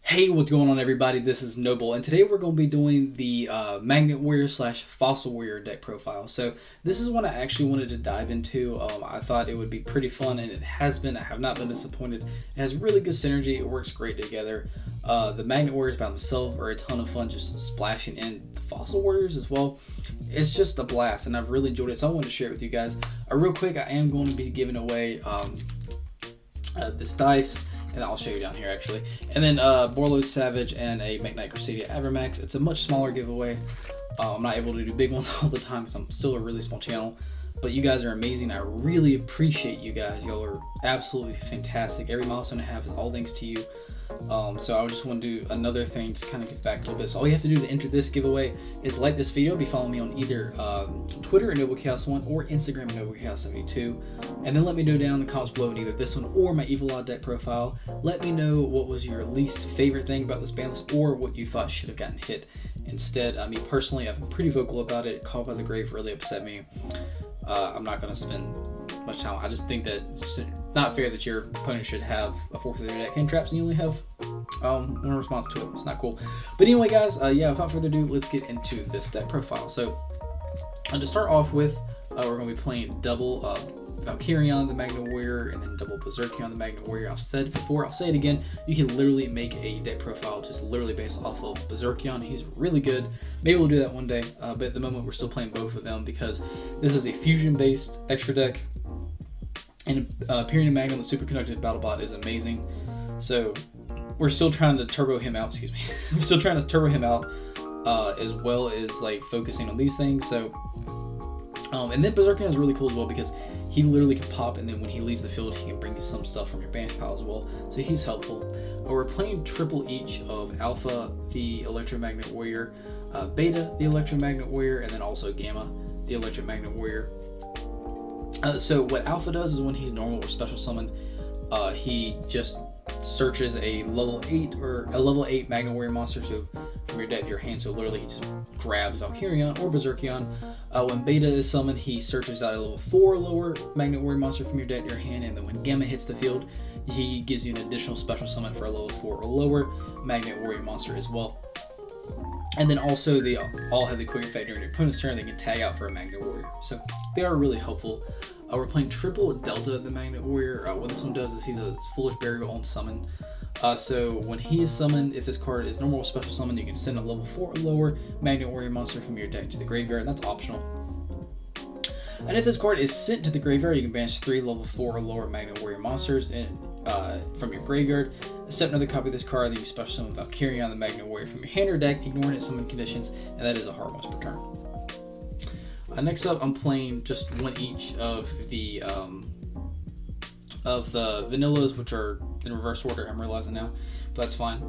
Hey, what's going on everybody? This is Noble, and today we're going to be doing the Magnet Warrior / Fossil Warrior deck profile. So this is one I actually wanted to dive into. I thought it would be pretty fun, and it has been. I have not been disappointed. It has really good synergy. It works great together. The Magnet Warriors by themselves are a ton of fun, just splashing in the Fossil Warriors as well. It's just a blast, and I've really enjoyed it, so I wanted to share it with you guys. Real quick, I am going to be giving away this dice, and I'll show you down here actually. And then Borlo Savage and a Magnet Crusadia Avermax. It's a much smaller giveaway. I'm not able to do big ones all the time because I'm still a really small channel. But you guys are amazing. I really appreciate you guys. Y'all are absolutely fantastic. Every milestone I have is all thanks to you. So I just want to do another thing, just kind of get back a little bit. So all you have to do to enter this giveaway is like this video, be following me on either Twitter at NobleChaos1 or Instagram at NobleChaos72, and then let me know down in the comments below in either this one or my Evil Odd deck profile. Let me know what was your least favorite thing about this ban list, or what you thought should have gotten hit instead. Me personally, I've been pretty vocal about it. Call by the Grave really upset me. I'm not going to spend much time. I just think that it's not fair that your opponent should have a fourth of their deck hand traps and you only have one response to it. It's not cool. But anyway, guys, yeah, without further ado, let's get into this deck profile. So to start off with, we're going to be playing double Valkyrion, the Magnet Warrior, and then double Berserkion, the Magnet Warrior. I've said it before, I'll say it again. You can literally make a deck profile just literally based off of Berserkion. He's really good. Maybe we'll do that one day, but at the moment we're still playing both of them because this is a fusion-based extra deck. And Pyrean Magnum, the superconductive battlebot, is amazing. So we're still trying to turbo him out, excuse me. We're still trying to turbo him out as well as like focusing on these things. So and then Berserkion is really cool as well because he literally can pop, and then when he leaves the field, he can bring you some stuff from your bench pile as well. So he's helpful. We're playing triple each of Alpha, the Electromagnet Warrior, Beta, the Electromagnet Warrior, and then also Gamma, the Electromagnet Warrior. So what Alpha does is when he's normal or special summon, he just searches a level 8 or a level 8 Magnet Warrior monster, so from your deck to your hand. So literally he just grabs Valkyrion or Berserkion. When Beta is summoned, he searches out a level 4 or lower Magnet Warrior monster from your deck to your hand, and then when Gamma hits the field, he gives you an additional special summon for a level 4 or lower Magnet Warrior monster as well. And then also they all have the quick effect during your opponent's turn. They can tag out for a Magnet Warrior, so they are really helpful. We're playing triple Delta, the Magnet Warrior. What this one does is he's a Foolish Burial on summon. So when he is summoned, if this card is normal or special summon, you can send a level 4 or lower Magnet Warrior monster from your deck to the graveyard. That's optional. And if this card is sent to the graveyard, you can banish 3 level 4 or lower Magnet Warrior monsters from your graveyard. Set another copy of this card, then you special summon Valkyrion, the Magnet Warrior, from your hand or deck, ignoring its summon conditions, and that is a hard once per turn. Next up, I'm playing just one each of the vanillas, which are in reverse order. I'm realizing now, but that's fine.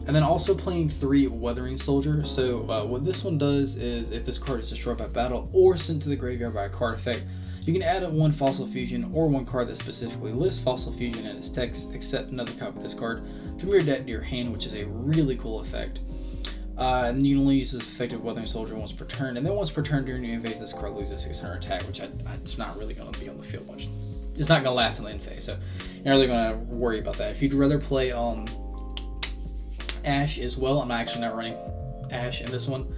And then also playing 3 Weathering Soldier. So what this one does is if this card is destroyed by battle or sent to the graveyard by a card effect, you can add 1 Fossil Fusion or 1 card that specifically lists Fossil Fusion in its text, except another copy of this card from your deck to your hand, which is a really cool effect. And you can only use this effective Weathering Soldier once per turn, and then once per turn during your end phase, this card loses 600 attack, which it's not really going to be on the field much. It's not going to last in the end phase, so you're not really going to worry about that. If you'd rather play Ash as well, I'm actually not running Ash in this one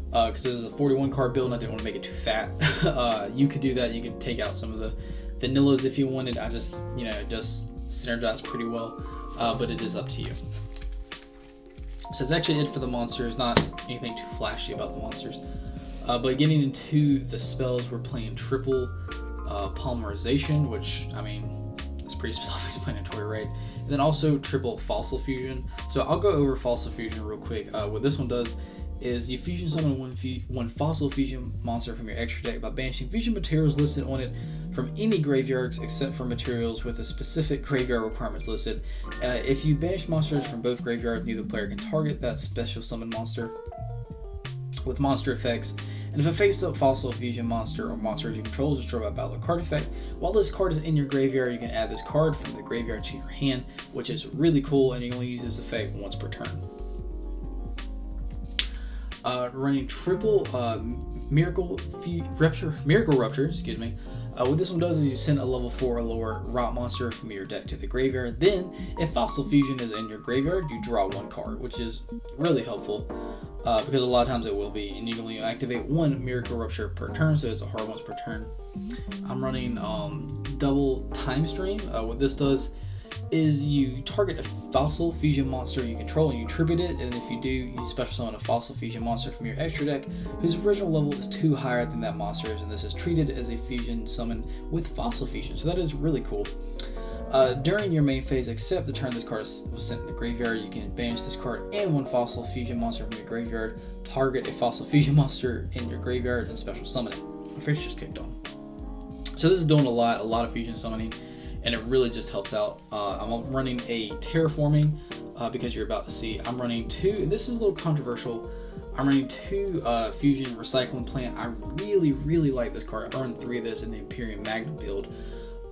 because this is a 41 card build and I didn't want to make it too fat. You could do that. You could take out some of the vanillas if you wanted. I just, you know, it just synergized pretty well, but it is up to you. So that's actually it for the monsters, not anything too flashy about the monsters. But getting into the spells, we're playing triple Polymerization, which, I mean, it's pretty self-explanatory, right? And then also triple Fossil Fusion. So I'll go over Fossil Fusion real quick. What this one does is you fusion summon one Fossil Fusion monster from your extra deck by banishing fusion materials listed on it from any graveyards except for materials with a specific graveyard requirements listed. If you banish monsters from both graveyards, neither player can target that special summon monster with monster effects. And if a face-up Fossil Fusion monster or monster you control is destroyed by battle or card effect, while this card is in your graveyard, you can add this card from the graveyard to your hand, which is really cool, and you only use this effect once per turn. Running triple Miracle Rupture, excuse me. What this one does is you send a level 4 or lower rock monster from your deck to the graveyard. Then, if Fossil Fusion is in your graveyard, you draw 1 card, which is really helpful because a lot of times it will be. And you can only activate 1 Miracle Rupture per turn, so it's a hard once per turn. I'm running double Time Stream. What this does is you target a Fossil Fusion monster you control and you tribute it, and if you do, you special summon a Fossil Fusion monster from your extra deck whose original level is 2 higher than that monster's, and this is treated as a fusion summon with Fossil Fusion, so that is really cool. During your main phase, except the turn this card was sent in the graveyard, you can banish this card and 1 Fossil Fusion monster from your graveyard, target a Fossil Fusion monster in your graveyard, and special summon it. My face just kicked on. So this is doing a lot of fusion summoning, and it really just helps out. I'm running a terraforming because you're about to see. I'm running 2, and this is a little controversial. I'm running 2 fusion recycling plant. I really like this card. I run 3 of this in the Imperium Magnet build.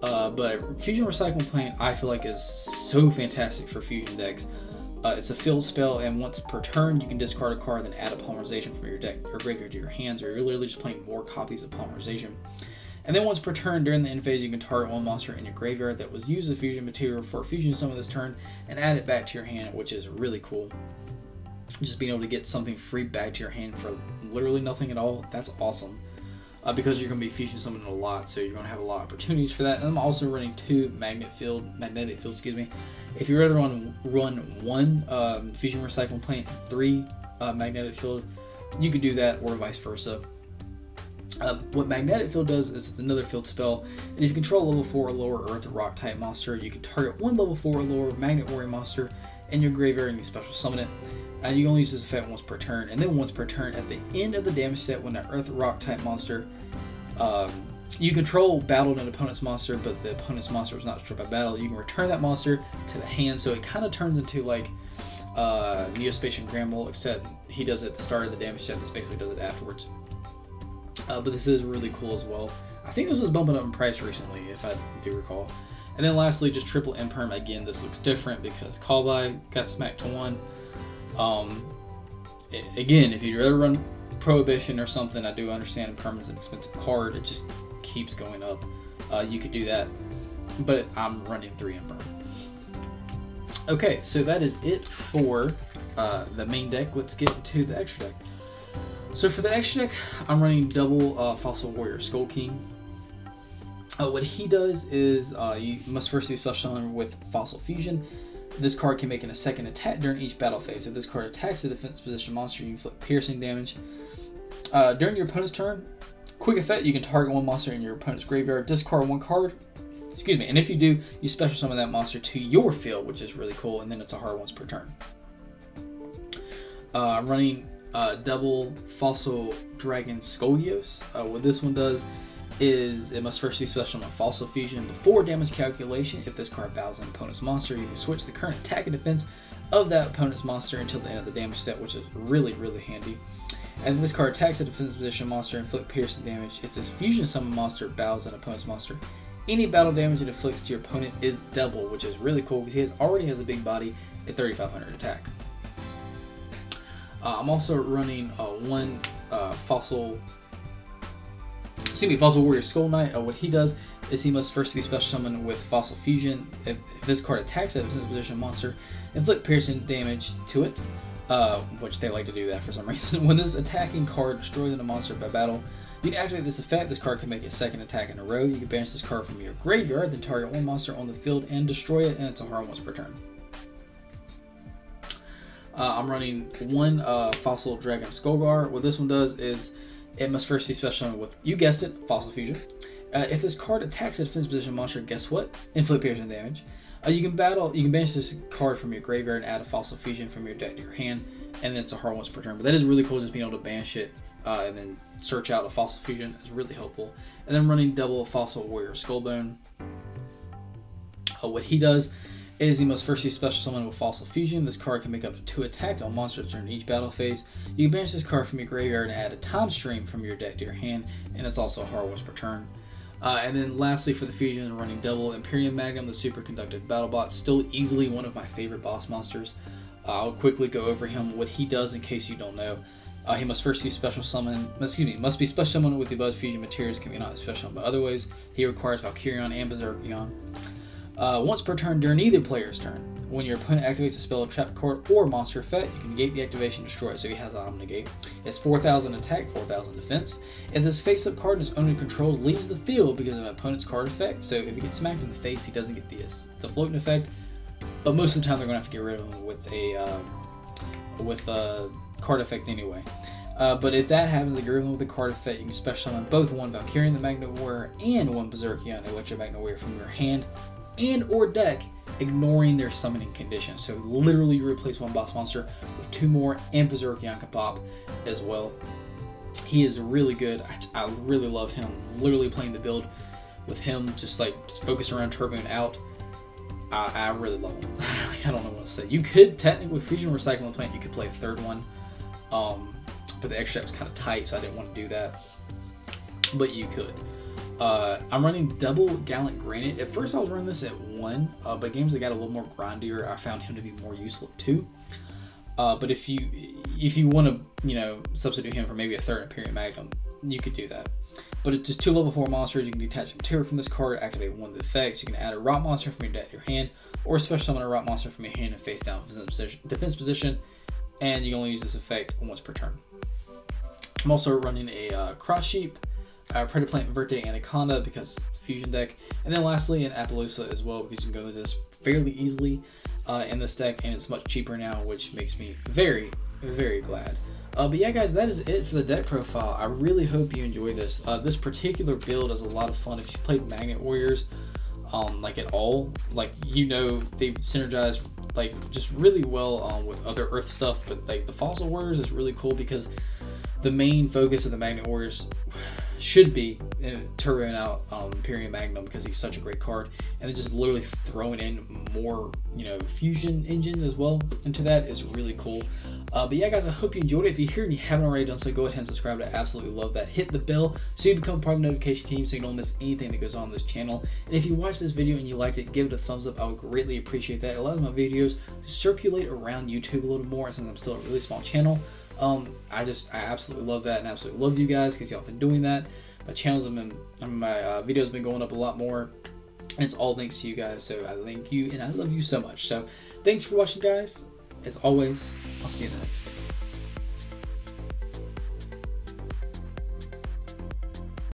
But fusion recycling plant I feel like is so fantastic for fusion decks. It's a field spell, and once per turn you can discard a card, then add a polymerization from your deck or graveyard to your hands, or you're literally just playing more copies of polymerization. And then once per turn during the end phase, you can target 1 monster in your graveyard that was used as fusion material for a fusion summon this turn and add it back to your hand, which is really cool. Just being able to get something free back to your hand for literally nothing at all, that's awesome. Because you're going to be fusion summoning a lot, so you're going to have a lot of opportunities for that. And I'm also running 2 magnetic field, excuse me. If you're ready to run 1 fusion recycling plant, 3 magnetic field, you could do that, or vice versa. What Magnetic Field does is it's another field spell, and if you control a level 4 or lower Earth or Rock type monster, you can target 1 level 4 or lower Magnet Warrior monster in your graveyard and you special summon it. And you can only use this effect once per turn, and then once per turn at the end of the damage step when an Earth or Rock type monster you control battled an opponent's monster, but the opponent's monster was not destroyed by battle, you can return that monster to the hand, so it kind of turns into like Neospatian Gramble, except he does it at the start of the damage step, this basically does it afterwards. But this is really cool as well. I think this was bumping up in price recently, if I do recall. And then lastly, just triple imperm. Again, this looks different because call by got smacked to 1. Again, if you'd rather run Prohibition or something, I do understand imperm is an expensive card. It just keeps going up. You could do that, but I'm running 3 imperm. Okay, so that is it for the main deck. Let's get into the extra deck. So for the extra deck, I'm running double Fossil Warrior Skull King. What he does is you must first be special summon with Fossil Fusion. This card can make a second attack during each battle phase. If this card attacks a defense position monster, you inflict piercing damage. During your opponent's turn, quick effect, you can target 1 monster in your opponent's graveyard, discard 1 card. Excuse me, and if you do, you special summon that monster to your field, which is really cool, and then it's a hard once per turn. I'm running double Fossil Dragon Skolios. What this one does is it must first be special summon Fossil Fusion before damage calculation. If this card battles an opponent's monster, you can switch the current attack and defense of that opponent's monster until the end of the damage step, which is really handy. And this card attacks a defensive position monster and inflict piercing damage. If this fusion summon monster battles an opponent's monster, any battle damage it inflicts to your opponent is double, which is really cool because he already has a big body at 3,500 attack. I'm also running 1 Fossil Warrior Skull Knight. What he does is he must first be special summoned with Fossil Fusion. If this card attacks a defensive position monster, inflict piercing damage to it, which they like to do that for some reason. When this attacking card destroys a monster by battle, you can activate this effect. This card can make a second attack in a row. You can banish this card from your graveyard, then target 1 monster on the field and destroy it, and it's a hard once per turn. I'm running 1 Fossil Dragon Skullgar. What this one does is it must first be special summoned with, you guessed it, Fossil Fusion. If this card attacks a defense position monster, guess what? Inflict piercing damage. You can banish this card from your graveyard and add a Fossil Fusion from your deck to your hand, and then it's a hard once per turn. But that is really cool, just being able to banish it and then search out a Fossil Fusion is really helpful. And then running double Fossil Warrior Skullbone. What he does is he must first be special summoned with Fossil Fusion. This card can make up to 2 attacks on monsters during each battle phase. You can banish this card from your graveyard and add a Time Stream from your deck to your hand, and it's also a hard once per turn. And then lastly for the fusion, I'm running double Imperium Magnum, the superconductive battlebot. Still easily one of my favorite boss monsters. I'll quickly go over him, what he does in case you don't know. He must first use special summon, must be special summoned with the above fusion materials, can be not special but other ways. He requires Valkyrion and Berserkion. Once per turn during either player's turn, when your opponent activates a spell, trap card, or monster effect, you can negate the activation and destroy it. So he has Omnigate. It's 4,000 attack, 4,000 defense. If this face-up card his owner controls leaves the field because of an opponent's card effect, so if he gets smacked in the face, he doesn't get the floating effect. But most of the time, they're going to have to get rid of him with a card effect anyway. But if that happens, they get rid of him with the card effect, you can special summon both one Valkyrion the Magnet Warrior and one Berserkion Electro Magnet Warrior from your hand and or deck, ignoring their summoning condition. So literally you replace one boss monster with 2 more, and Berserkion can pop as well. He is really good. I really love him. Literally playing the build with him, just like focus around Turbo and out. I really love him. I don't know what to say. You could technically fusion recycling the plant. You could play a third one, but the extra was kind of tight, so I didn't want to do that. But you could. I'm running double Gallant Granite. At first I was running this at 1, but games that got a little more grindier, I found him to be more useful too. But if you want to, you know, substitute him for maybe a third Imperial Magnum, you could do that. But it's just 2 level 4 monsters. You can detach material from this card, activate one of the effects. You can add a rock monster from your deck to your hand, or special summon a rock monster from your hand and face down defense position, and you can only use this effect once per turn. I'm also running a Cross Sheep, Predator Plant, Verte, Anaconda because it's a fusion deck, and then lastly an Appaloosa as well because you can go to this fairly easily in this deck, and it's much cheaper now, which makes me very, very glad. But yeah, guys, that is it for the deck profile. I really hope you enjoy this. This particular build is a lot of fun if you played Magnet Warriors, like at all. Like, you know, they've synergized like just really well with other Earth stuff. But like the Fossil Warriors is really cool because the main focus of the Magnet Warriors should be turboing out Imperium Magnum because he's such a great card, and then just literally throwing in more, you know, fusion engines as well into that is really cool. But yeah, guys, I hope you enjoyed it. If you're here and you haven't already done so, go ahead and subscribe. I absolutely love that. Hit the bell so you become part of the notification team so you don't miss anything that goes on this channel. And if you watched this video and you liked it, give it a thumbs up. I would greatly appreciate that. It allows my videos to circulate around YouTube a little more since I'm still a really small channel. I absolutely love that, and absolutely love you guys because y'all have been doing that. My channels have been, my videos have been going up a lot more, and it's all thanks to you guys. So I thank you, and I love you so much. So thanks for watching, guys. As always, I'll see you in the next video.